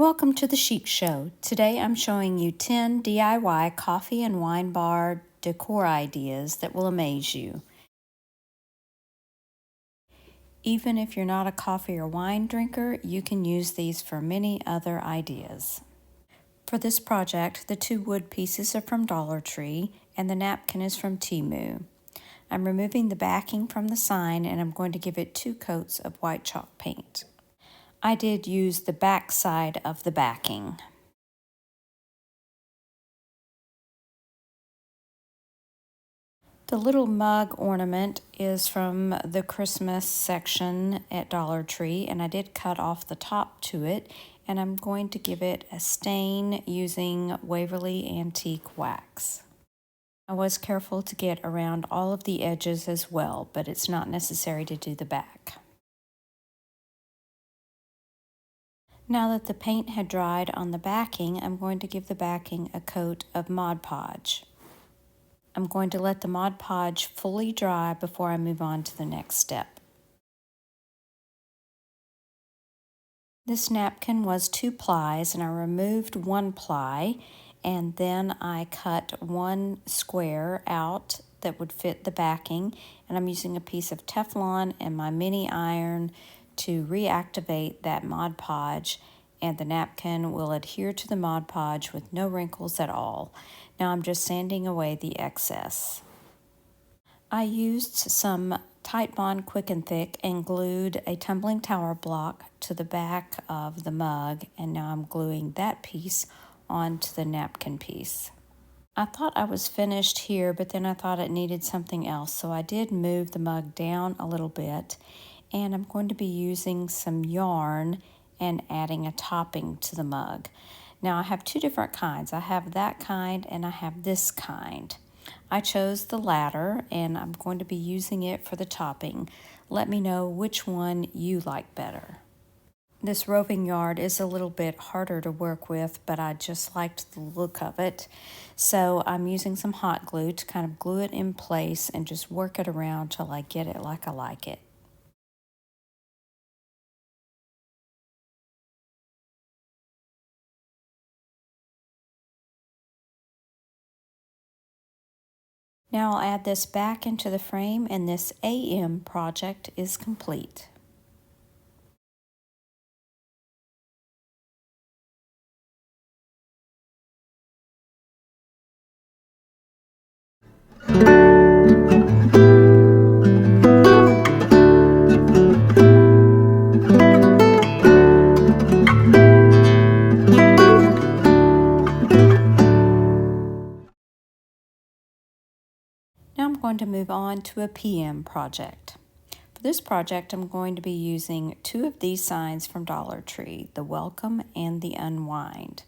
Welcome to the Chic Show. Today I'm showing you 10 DIY coffee and wine bar decor ideas that will amaze you. Even if you're not a coffee or wine drinker, you can use these for many other ideas. For this project, the 2 wood pieces are from Dollar Tree and the napkin is from Temu. I'm removing the backing from the sign and I'm going to give it 2 coats of white chalk paint. I did use the back side of the backing. The little mug ornament is from the Christmas section at Dollar Tree, and I did cut off the top to it, and I'm going to give it a stain using Waverly Antique Wax. I was careful to get around all of the edges as well, but it's not necessary to do the back. Now that the paint had dried on the backing, I'm going to give the backing a coat of Mod Podge. I'm going to let the Mod Podge fully dry before I move on to the next step. This napkin was 2 plies and I removed 1 ply and then I cut 1 square out that would fit the backing, and I'm using a piece of Teflon and my mini iron to reactivate that Mod Podge, and the napkin will adhere to the Mod Podge with no wrinkles at all. Now I'm just sanding away the excess. I used some Titebond Quick and Thick and glued a tumbling tower block to the back of the mug, and now I'm gluing that piece onto the napkin piece. I thought I was finished here, but then I thought it needed something else, so I did move the mug down a little bit, and I'm going to be using some yarn and adding a topping to the mug. Now I have 2 different kinds. I have that kind and I have this kind. I chose the latter and I'm going to be using it for the topping. Let me know which one you like better. This roving yard is a little bit harder to work with, but I just liked the look of it. So I'm using some hot glue to kind of glue it in place and just work it around till I get it like I like it. Now I'll add this back into the frame and this AM project is complete. Now I'm going to move on to a PM project. For this project, I'm going to be using 2 of these signs from Dollar Tree, the Welcome and the Unwind.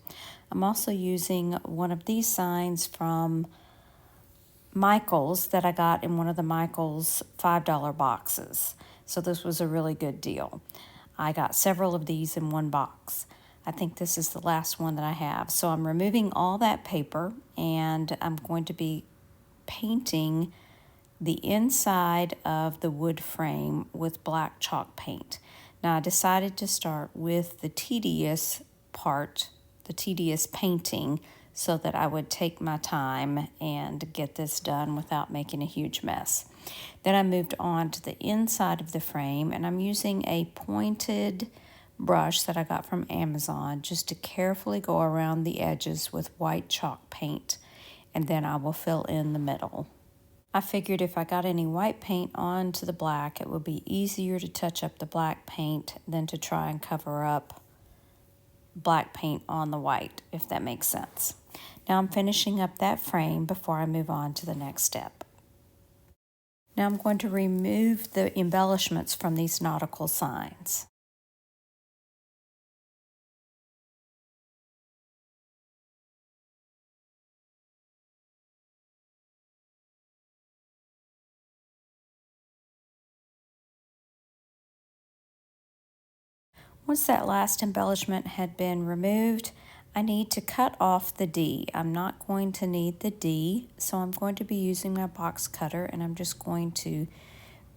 I'm also using one of these signs from Michael's that I got in one of the Michael's $5 boxes. So this was a really good deal. I got several of these in one box. I think this is the last one that I have. So I'm removing all that paper and I'm going to be painting the inside of the wood frame with black chalk paint. Now I decided to start with the tedious part, the tedious painting, so that I would take my time and get this done without making a huge mess. Then I moved on to the inside of the frame, and I'm using a pointed brush that I got from Amazon just to carefully go around the edges with white chalk paint, and then I will fill in the middle. I figured if I got any white paint onto the black, it would be easier to touch up the black paint than to try and cover up black paint on the white, if that makes sense. Now I'm finishing up that frame before I move on to the next step. Now I'm going to remove the embellishments from these nautical signs. Once that last embellishment had been removed, I need to cut off the D. I'm not going to need the D, so I'm going to be using my box cutter and I'm just going to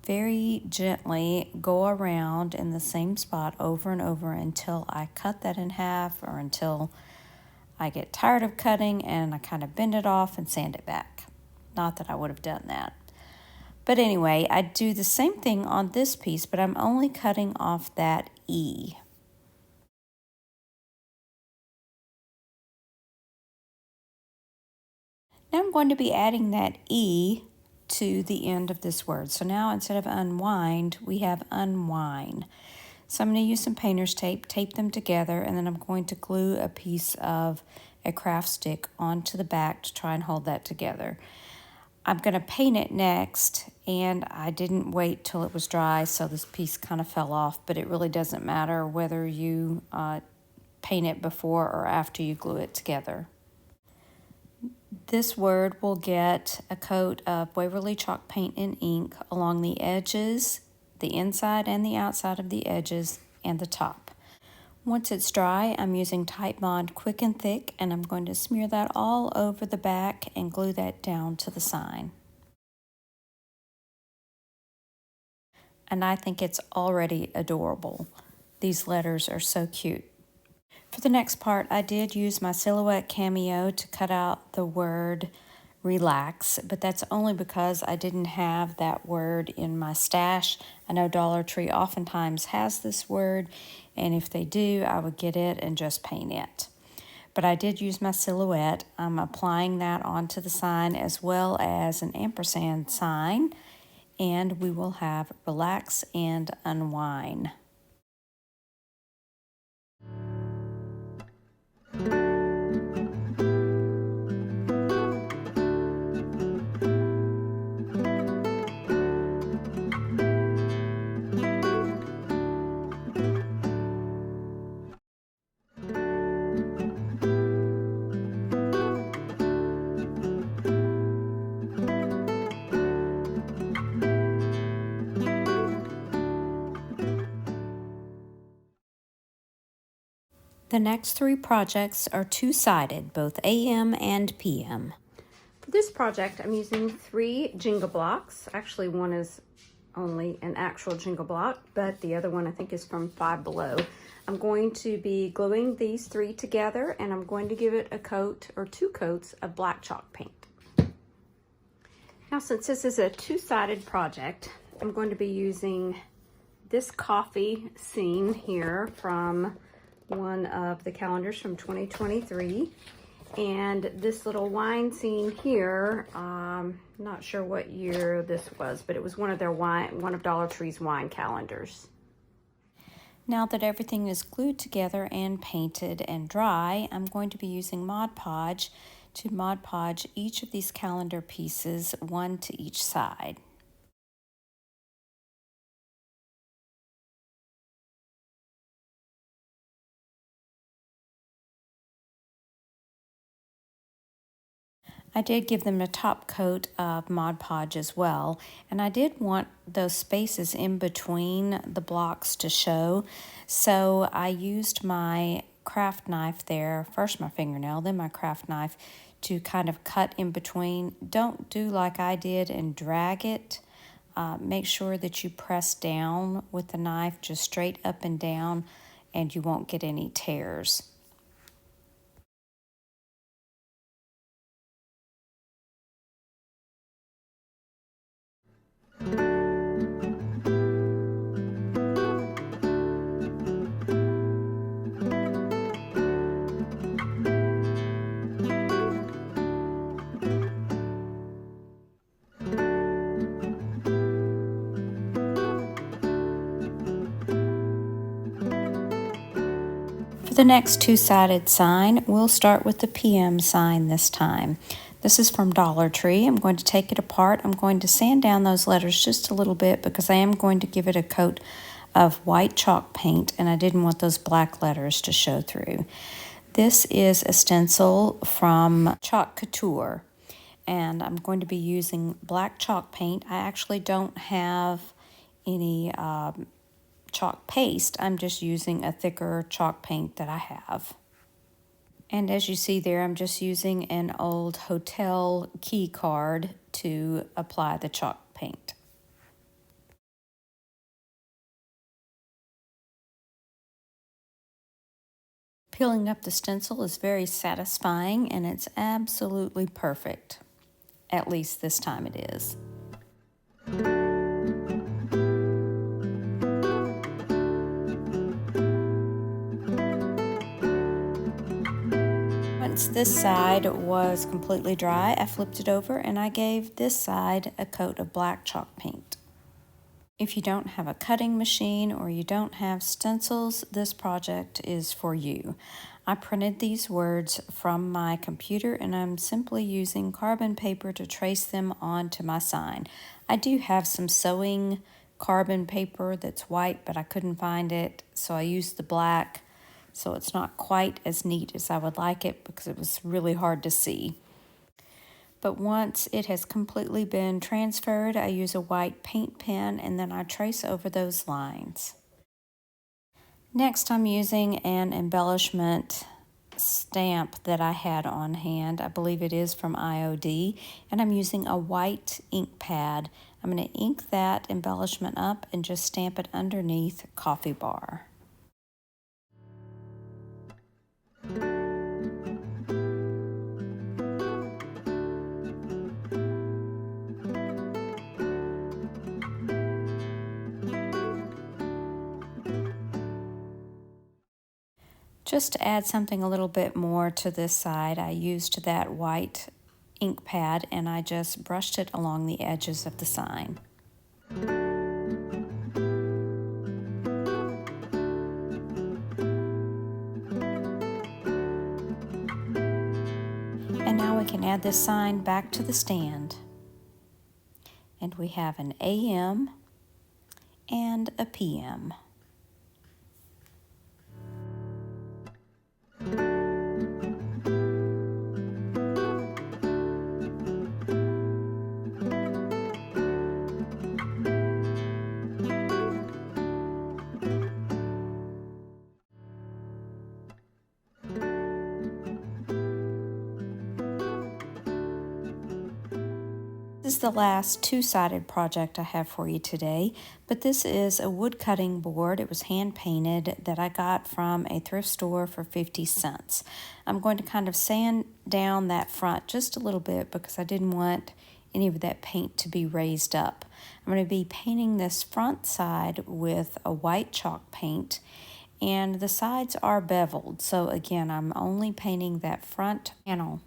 very gently go around in the same spot over and over until I cut that in half, or until I get tired of cutting and I kind of bend it off and sand it back. Not that I would have done that. But anyway, I do the same thing on this piece, but I'm only cutting off that E. Now I'm going to be adding that E to the end of this word. So now instead of unwind, we have unwind. So I'm going to use some painter's tape, tape them together, and then I'm going to glue a piece of a craft stick onto the back to try and hold that together. I'm going to paint it next, and I didn't wait till it was dry, so this piece kind of fell off, but it really doesn't matter whether you paint it before or after you glue it together. This word will get a coat of Waverly chalk paint and ink along the edges, the inside and the outside of the edges, and the top. Once it's dry, I'm using Titebond Quick and Thick, and I'm going to smear that all over the back and glue that down to the sign. And I think it's already adorable. These letters are so cute. For the next part, I did use my Silhouette Cameo to cut out the word relax, but that's only because I didn't have that word in my stash. I know Dollar Tree oftentimes has this word, and if they do, I would get it and just paint it. But I did use my silhouette. I'm applying that onto the sign as well as an ampersand sign, and we will have relax and unwind. The next three projects are two-sided, both AM and PM. For this project, I'm using 3 Jenga blocks. Actually, one is only an actual Jenga block, but the other one I think is from Five Below. I'm going to be gluing these 3 together, and I'm going to give it a coat or 2 coats of black chalk paint. Now, since this is a two-sided project, I'm going to be using this coffee scene here from one of the calendars from 2023, and this little wine scene here, not sure what year this was, but it was one of Dollar Tree's wine calendars. Now that everything is glued together and painted and dry, I'm going to be using Mod Podge to Mod Podge each of these calendar pieces, one to each side. I did give them a top coat of Mod Podge as well, and I did want those spaces in between the blocks to show, so I used my craft knife there, first my fingernail, then my craft knife, to kind of cut in between. Don't do like I did and drag it. Make sure that you press down with the knife, just straight up and down, and you won't get any tears. For the next two-sided sign, we'll start with the PM sign this time. This is from Dollar Tree. I'm going to take it apart. I'm going to sand down those letters just a little bit because I am going to give it a coat of white chalk paint, and I didn't want those black letters to show through. This is a stencil from Chalk Couture, and I'm going to be using black chalk paint. I actually don't have any chalk paste. I'm just using a thicker chalk paint that I have. And as you see there, I'm just using an old hotel key card to apply the chalk paint. Peeling up the stencil is very satisfying and it's absolutely perfect. At least this time it is. Once this side was completely dry, I flipped it over and I gave this side a coat of black chalk paint. If you don't have a cutting machine or you don't have stencils, this project is for you. I printed these words from my computer and I'm simply using carbon paper to trace them onto my sign. I do have some sewing carbon paper that's white, but I couldn't find it, so I used the black. So it's not quite as neat as I would like it because it was really hard to see. But once it has completely been transferred, I use a white paint pen and then I trace over those lines. Next, I'm using an embellishment stamp that I had on hand. I believe it is from IOD, and I'm using a white ink pad. I'm going to ink that embellishment up and just stamp it underneath Coffee Bar. Just to add something a little bit more to this side, I used that white ink pad and I just brushed it along the edges of the sign. And now we can add this sign back to the stand. And we have an AM and a PM. This is the last two-sided project I have for you today, but this is a wood cutting board. It was hand painted that I got from a thrift store for 50 cents. I'm going to kind of sand down that front just a little bit because I didn't want any of that paint to be raised up. I'm going to be painting this front side with a white chalk paint, and the sides are beveled. So again, I'm only painting that front panel.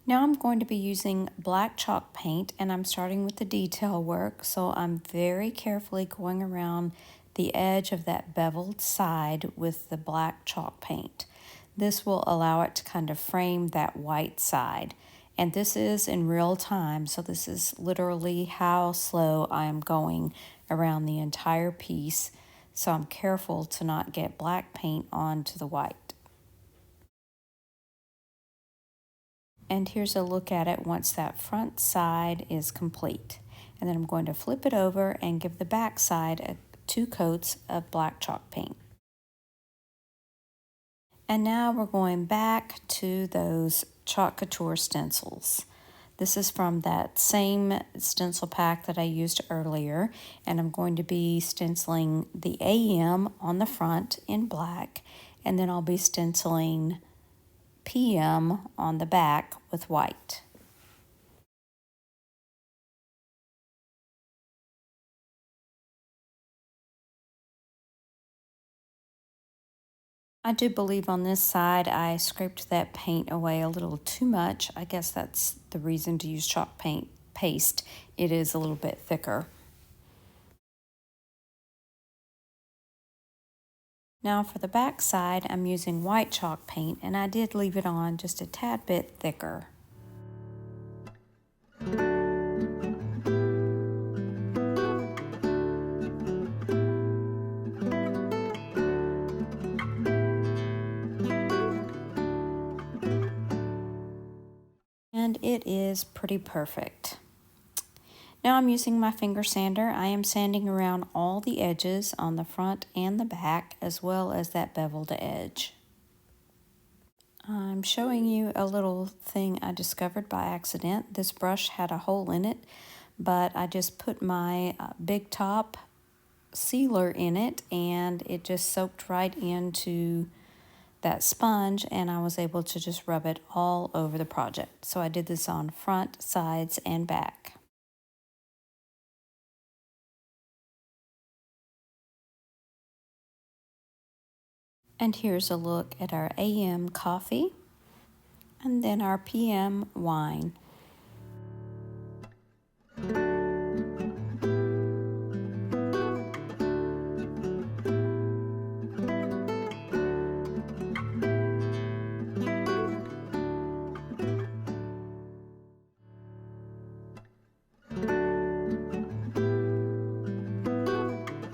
Now I'm going to be using black chalk paint and I'm starting with the detail work, so I'm very carefully going around the edge of that beveled side with the black chalk paint. This will allow it to kind of frame that white side. And this is in real time, so this is literally how slow I am going around the entire piece, so I'm careful to not get black paint onto the white. And here's a look at it once that front side is complete. And then I'm going to flip it over and give the back side 2 coats of black chalk paint. And now we're going back to those Chalk Couture stencils. This is from that same stencil pack that I used earlier, and I'm going to be stenciling the AM on the front in black, and then I'll be stenciling PM on the back with white. I do believe on this side I scraped that paint away a little too much. I guess that's the reason to use chalk paint paste. It is a little bit thicker. Now for the back side, I'm using white chalk paint, and I did leave it on just a tad bit thicker. And it is pretty perfect. Now I'm using my finger sander. I am sanding around all the edges on the front and the back, as well as that beveled edge. I'm showing you a little thing I discovered by accident. This brush had a hole in it, but I just put my big top sealer in it, and it just soaked right into that sponge, and I was able to just rub it all over the project. So I did this on front, sides, and back. And here's a look at our AM coffee and then our PM wine.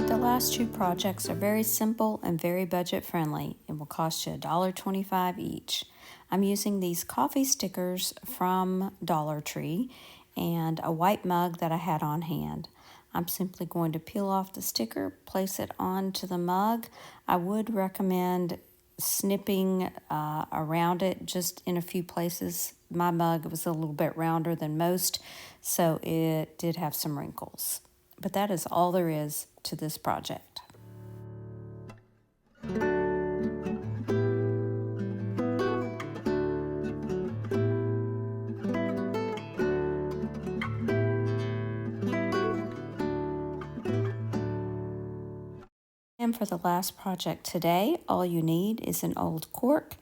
The last two projects are very simple and very budget friendly. It will cost you $1.25 each. I'm using these coffee stickers from Dollar Tree and a white mug that I had on hand. I'm simply going to peel off the sticker, place it onto the mug. I would recommend snipping around it just in a few places. My mug was a little bit rounder than most, so it did have some wrinkles. But that is all there is to this project. And for the last project today, all you need is an old cork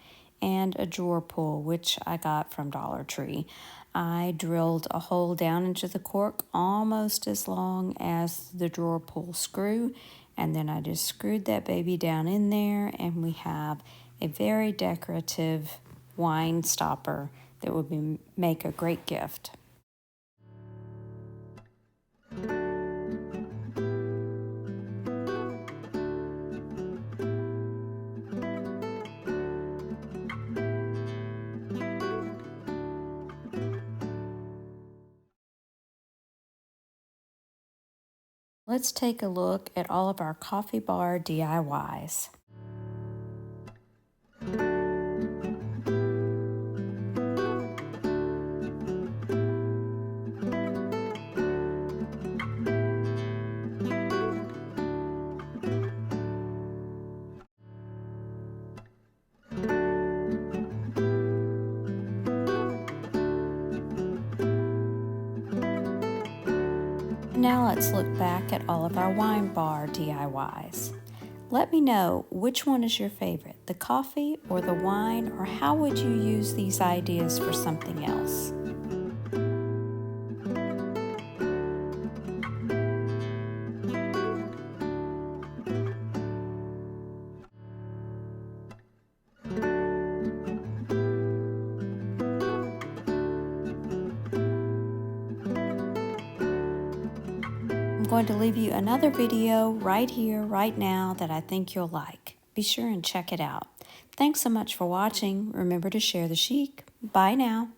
and a drawer pull, which I got from Dollar Tree. I drilled a hole down into the cork almost as long as the drawer pull screw, and then I just screwed that baby down in there, and we have a very decorative wine stopper that would make a great gift. Let's take a look at all of our coffee bar DIYs. Now let's look back at all of our wine bar DIYs. Let me know which one is your favorite, the coffee or the wine, or how would you use these ideas for something else? I'm going to leave you another video right here, right now that I think you'll like. Be sure and check it out. Thanks so much for watching. Remember to share the chic. Bye now.